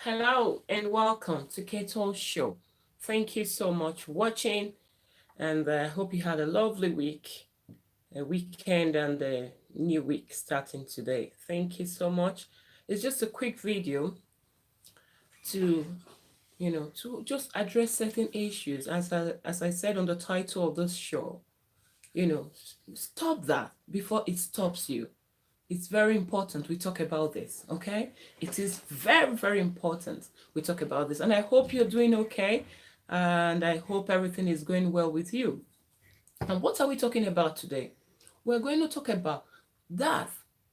Hello and welcome to Keto Show. Thank you so much for watching, and I hope you had a lovely week, a weekend, and a new week starting today. Thank you so much. It's just a quick video to to just address certain issues. As I said on the title of this show, stop that before it stops you. It's very important we talk about this, okay? It is very, very important we talk about this. And I hope you're doing okay. And I hope everything is going well with you. And what are we talking about today? We're going to talk about that,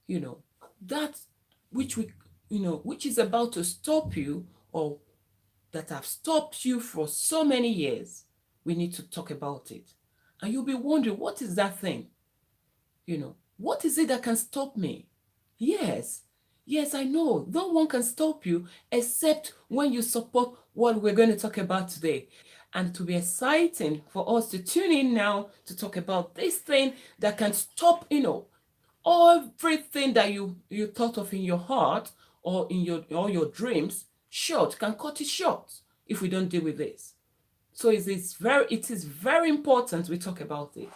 you know, that which which is about to stop you, or that have stopped you for so many years. We need to talk about it. And you'll be wondering, what is that thing? What is it that can stop me? Yes, yes, I know. No one can stop you except when you support what we're going to talk about today. And it will be exciting for us to tune in now to talk about this thing that can stop, everything that you thought of in your heart or in your dreams short, can cut it short if we don't deal with this. So it is very important we talk about it.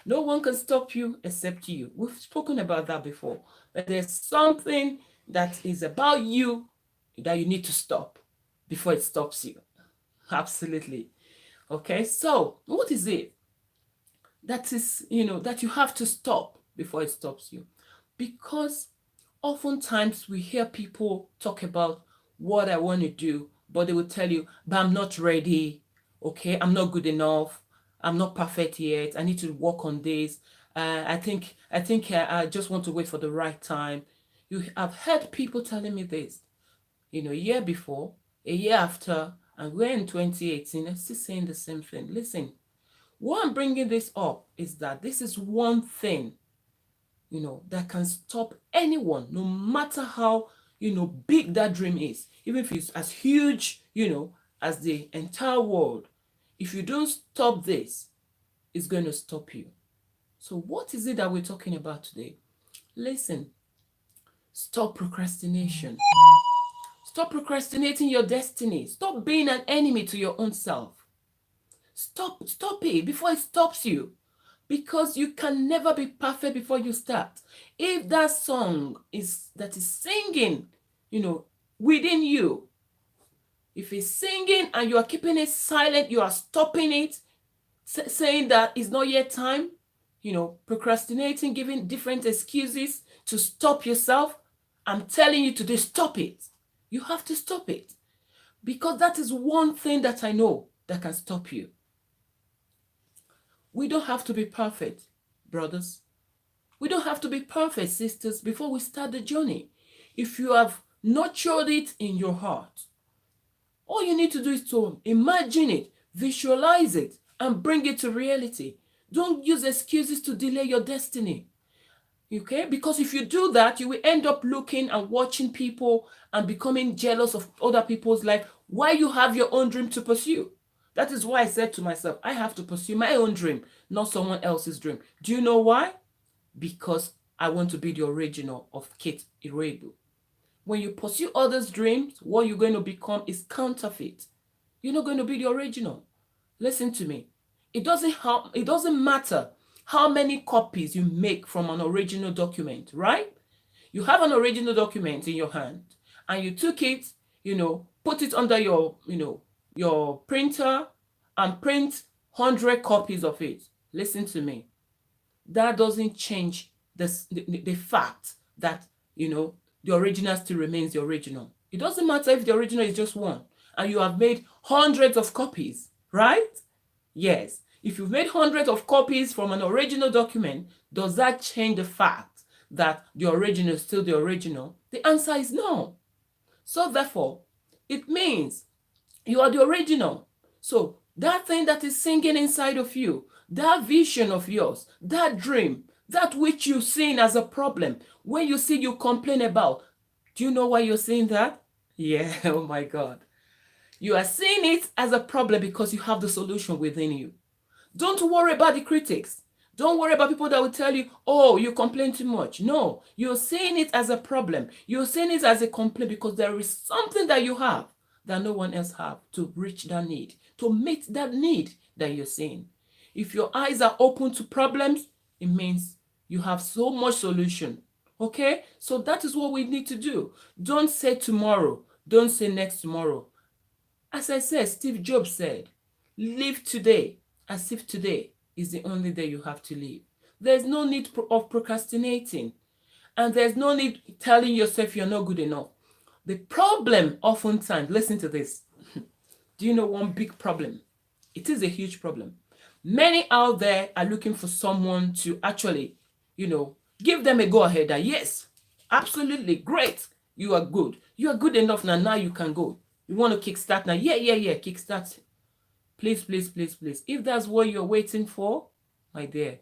No one can stop you except you. We've spoken about that before. But there's something that is about you that you need to stop before it stops you. Absolutely. Okay, so what is it that you have to stop before it stops you? Because oftentimes we hear people talk about what I want to do, but they will tell you, but I'm not ready. Okay, I'm not good enough. I'm not perfect yet. I need to work on this. I just want to wait for the right time. I've heard people telling me this, a year before, a year after, and we're in 2018. I'm still saying the same thing. Listen, why I'm bringing this up is that this is one thing, that can stop anyone, no matter how, big that dream is, even if it's as huge, as the entire world. If you don't stop this, it's going to stop you. So, what is it that we're talking about today? Listen, stop procrastination. Stop procrastinating your destiny. Stop being an enemy to your own self. Stop it before it stops you. Because you can never be perfect before you start. If that song that is singing, within you, if it's singing and you are keeping it silent, you are stopping it, saying that it's not yet time, procrastinating, giving different excuses to stop yourself, I'm telling you today, stop it. You have to stop it. Because that is one thing that I know that can stop you. We don't have to be perfect, brothers. We don't have to be perfect, sisters, before we start the journey. If you have nurtured it in your heart, all you need to do is to imagine it, visualize it, and bring it to reality. Don't use excuses to delay your destiny. Okay? Because if you do that, you will end up looking and watching people and becoming jealous of other people's life while you have your own dream to pursue. That is why I said to myself, I have to pursue my own dream, not someone else's dream. Do you know why? Because I want to be the original of Kate Irebu. When you pursue others' dreams, what you're going to become is counterfeit. You're not going to be the original. Listen to me. It doesn't matter how many copies you make from an original document, right? You have an original document in your hand and you took it, put it under your printer and print 100 copies of it. Listen to me. That doesn't change the fact that, the original still remains the original. It doesn't matter if the original is just one and you have made hundreds of copies, right? Yes. If you've made hundreds of copies from an original document, does that change the fact that the original is still the original? The answer is no. So therefore, it means you are the original. So that thing that is singing inside of you, that vision of yours, that dream, that which you've seen as a problem, when you see you complain about, do you know why you're seeing that? Yeah, oh my God. You are seeing it as a problem because you have the solution within you. Don't worry about the critics. Don't worry about people that will tell you, oh, you complain too much. No, you're seeing it as a problem. You're seeing it as a complaint because there is something that you have that no one else have to reach that need, to meet that need that you're seeing. If your eyes are open to problems, it means you have so much solution. Okay? So that is what we need to do. Don't say tomorrow. Don't say next tomorrow. As I said, Steve Jobs said, live today as if today is the only day you have to live. There's no need of procrastinating, and there's no need telling yourself you're not good enough. The problem oftentimes, listen to this. Do you know one big problem? It is a huge problem. Many out there are looking for someone to actually, give them a go ahead that yes, absolutely great. You are good. You are good enough now. Now you can go. You want to kickstart now? Yeah. Kickstart. Please, please, please, please. If that's what you're waiting for, my dear,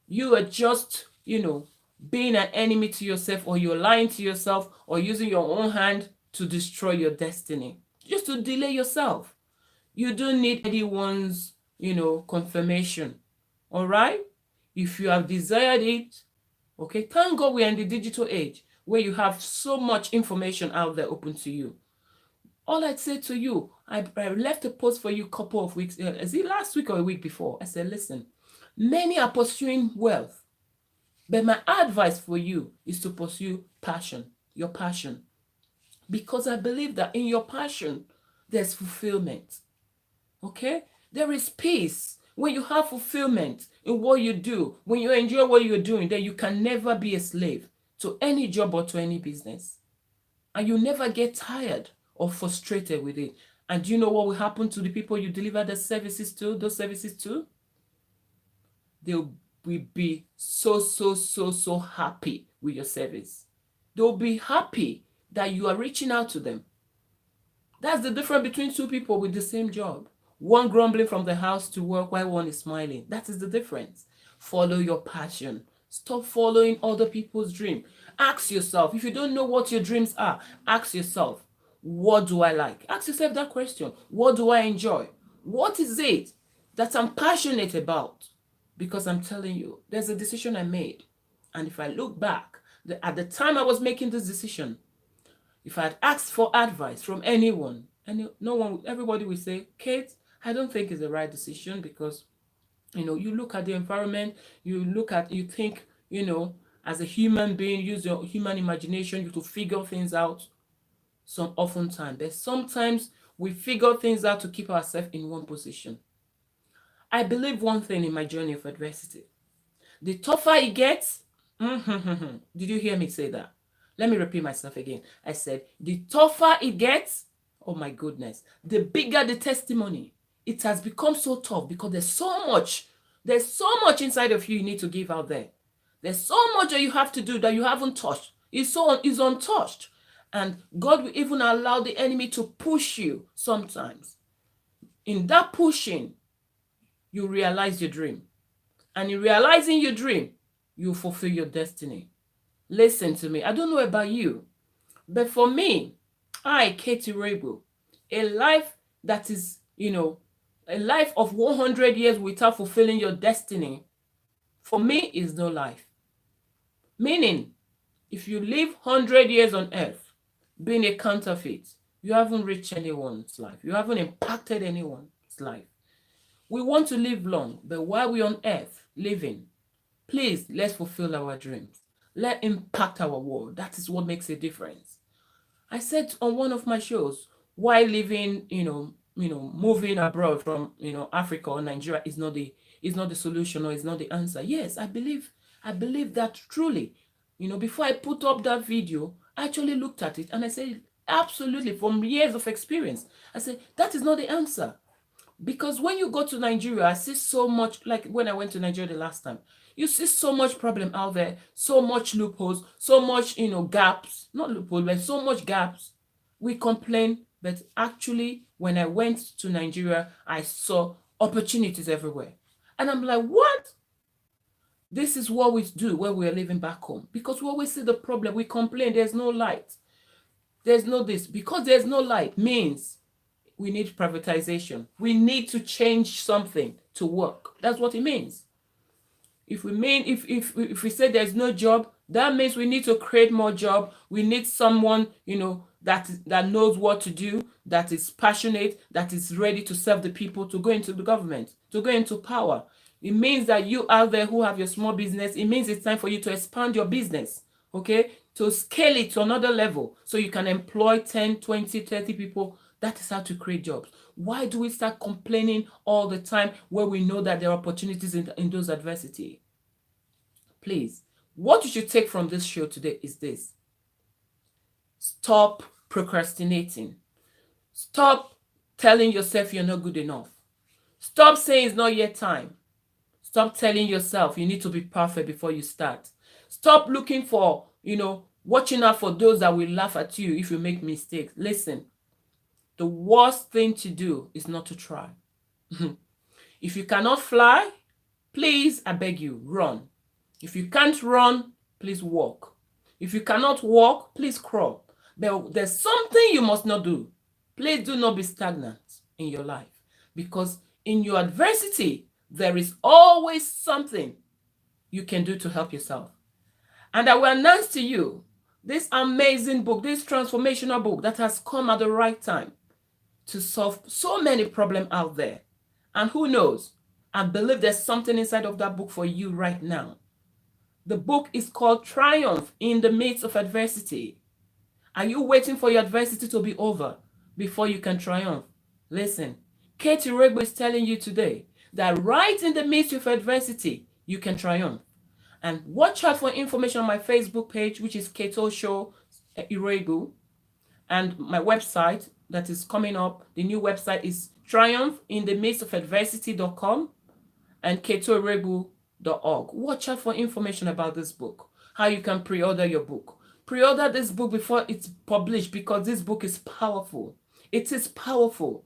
you are just, being an enemy to yourself, or you're lying to yourself, or using your own hand to destroy your destiny, just to delay yourself. You don't need anyone's, confirmation. All right? If you have desired it, okay, thank God we are in the digital age where you have so much information out there open to you. All I'd say to you, I left a post for you a couple of weeks, is it last week or a week before? I said, listen, many are pursuing wealth, but my advice for you is to pursue passion, your passion. Because I believe that in your passion, there's fulfillment. Okay? There is peace. When you have fulfillment in what you do, when you enjoy what you're doing, then you can never be a slave to any job or to any business. And you never get tired or frustrated with it. And do you know what will happen to the people you deliver those services to? They'll be so happy with your service. They'll be happy that you are reaching out to them. That's the difference between two people with the same job. One grumbling from the house to work while one is smiling. That is the difference. Follow your passion. Stop following other people's dream. Ask yourself, if you don't know what your dreams are, ask yourself, what do I like? Ask yourself that question. What do I enjoy? What is it that I'm passionate about? Because I'm telling you, there's a decision I made. And if I look back, at the time I was making this decision, if I had asked for advice from anyone, and everybody would say, Kate, I don't think it's the right decision because, you look at the environment, you think, as a human being, use your human imagination to figure things out oftentimes. But sometimes we figure things out to keep ourselves in one position. I believe one thing in my journey of adversity. The tougher it gets, did you hear me say that? Let me repeat myself again. I said, the tougher it gets, oh my goodness, the bigger the testimony. It has become so tough because there's so much inside of you need to give out there. There's so much that you have to do that you haven't touched. It's untouched. And God will even allow the enemy to push you sometimes. In that pushing, you realize your dream. And in realizing your dream, you fulfill your destiny. Listen to me. I don't know about you, but for me, Katie Raybo, a life that is, a life of 100 years without fulfilling your destiny, for me, is no life. Meaning, if you live 100 years on earth, being a counterfeit, you haven't reached anyone's life. You haven't impacted anyone's life. We want to live long, but while we're on earth living, please, let's fulfill our dreams. Let's impact our world. That is what makes a difference. I said on one of my shows, why living, moving abroad from, Africa or Nigeria is not the solution or is not the answer. Yes, I believe that truly. Before I put up that video, I actually looked at it and I said, absolutely, from years of experience, I said, that is not the answer. Because when you go to Nigeria, I see so much, like when I went to Nigeria the last time, you see so much problem out there, so much loopholes, so much, gaps, not loopholes, but so much gaps. We complain, but actually, when I went to Nigeria, I saw opportunities everywhere. And I'm like, what? This is what we do when we are living back home. Because we always see the problem, we complain, there's no light. There's no this. Because there's no light means we need privatization. We need to change something to work. That's what it means. If we say there's no job, that means we need to create more job. We need someone, that knows what to do, that is passionate, that is ready to serve the people, to go into the government, to go into power. It means that you out there who have your small business, it means it's time for you to expand your business, okay? To scale it to another level so you can employ 10, 20, 30 people. That is how to create jobs. Why do we start complaining all the time where we know that there are opportunities in those adversity? Please, what you should take from this show today is this. Stop procrastinating. Stop telling yourself you're not good enough. Stop saying it's not yet time. Stop telling yourself you need to be perfect before you start. Stop looking for, watching out for those that will laugh at you if you make mistakes. Listen, the worst thing to do is not to try. If you cannot fly, please, I beg you, run. If you can't run, please walk. If you cannot walk, please crawl. There's something you must not do. Please do not be stagnant in your life, because in your adversity, there is always something you can do to help yourself. And I will announce to you this amazing book, this transformational book that has come at the right time to solve so many problems out there. And who knows, I believe there's something inside of that book for you right now. The book is called Triumph in the Midst of Adversity. Are you waiting for your adversity to be over before you can triumph? Listen, Kate Iregu is telling you today that right in the midst of adversity, you can triumph. And watch out for information on my Facebook page, which is Keto Show Iregu, and my website that is coming up. The new website is triumphinthemidstofadversity.com and ketoiregu.org. Watch out for information about this book, how you can pre-order your book. Pre-order this book before it's published, because this book is powerful. It is powerful.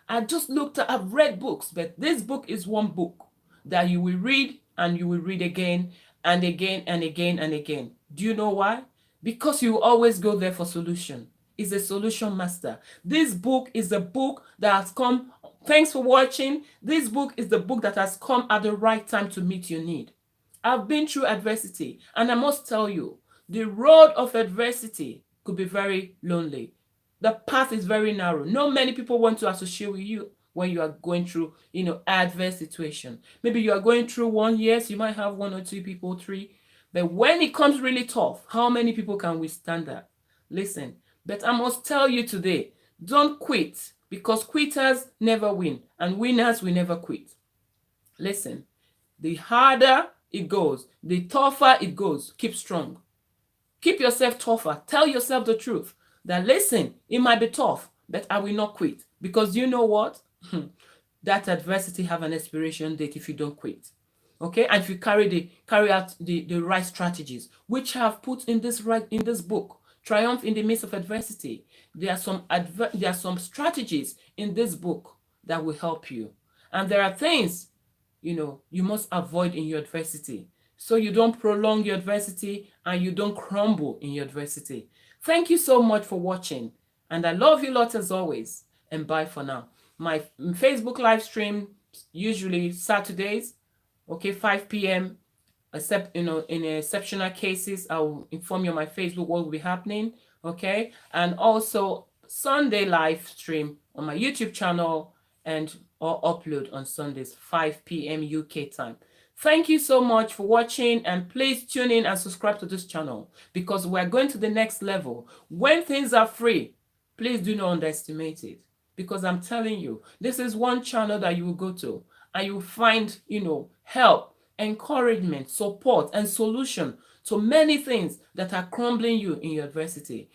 I've read books, but this book is one book that you will read and you will read again and again and again and again. Do you know why? Because you always go there for solution. It's a solution master. This book is a book that has come. Thanks for watching. This book is the book that has come at the right time to meet your need. I've been through adversity, and I must tell you, the road of adversity could be very lonely. The path is very narrow. Not many people want to associate with you when you are going through, adverse situation. Maybe you are going through one, yes, you might have one or two people, three. But when it comes really tough, how many people can withstand that? Listen, but I must tell you today, don't quit, because quitters never win and winners will never quit. Listen, the harder it goes, the tougher it goes. Keep strong. Keep yourself tougher. Tell yourself the truth that, listen, it might be tough, but I will not quit. Because you know what? That adversity have an expiration date if you don't quit. Okay? And if you carry out the right strategies, which I have put in this book, Triumph in the Midst of Adversity. There are some strategies in this book that will help you. And there are things, you must avoid in your adversity, so you don't prolong your adversity and you don't crumble in your adversity. Thank you so much for watching, and I love you lot as always, and bye for now. My Facebook live stream usually Saturdays, 5 p.m. except in exceptional cases, I'll inform you on my Facebook what will be happening, okay? And also Sunday live stream on my YouTube channel or upload on Sundays, 5 p.m. UK time. Thank you so much for watching, and please tune in and subscribe to this channel, because we're going to the next level. When things are free, please do not underestimate it, because I'm telling you, this is one channel that you will go to and you will find, help, encouragement, support, and solution to many things that are crumbling you in your adversity.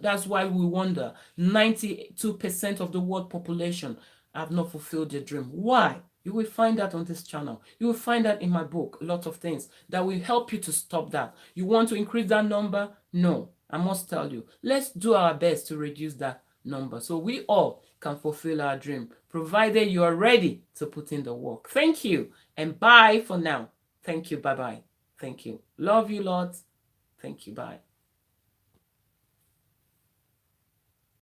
That's why we wonder 92% of the world population have not fulfilled their dream. Why? You will find that on this channel. You will find that in my book, a lot of things that will help you to stop that. You want to increase that number? No, I must tell you, let's do our best to reduce that number so we all can fulfill our dream, provided you are ready to put in the work. Thank you, and bye for now. Thank you, bye-bye. Thank you. Love you lots. Thank you, bye.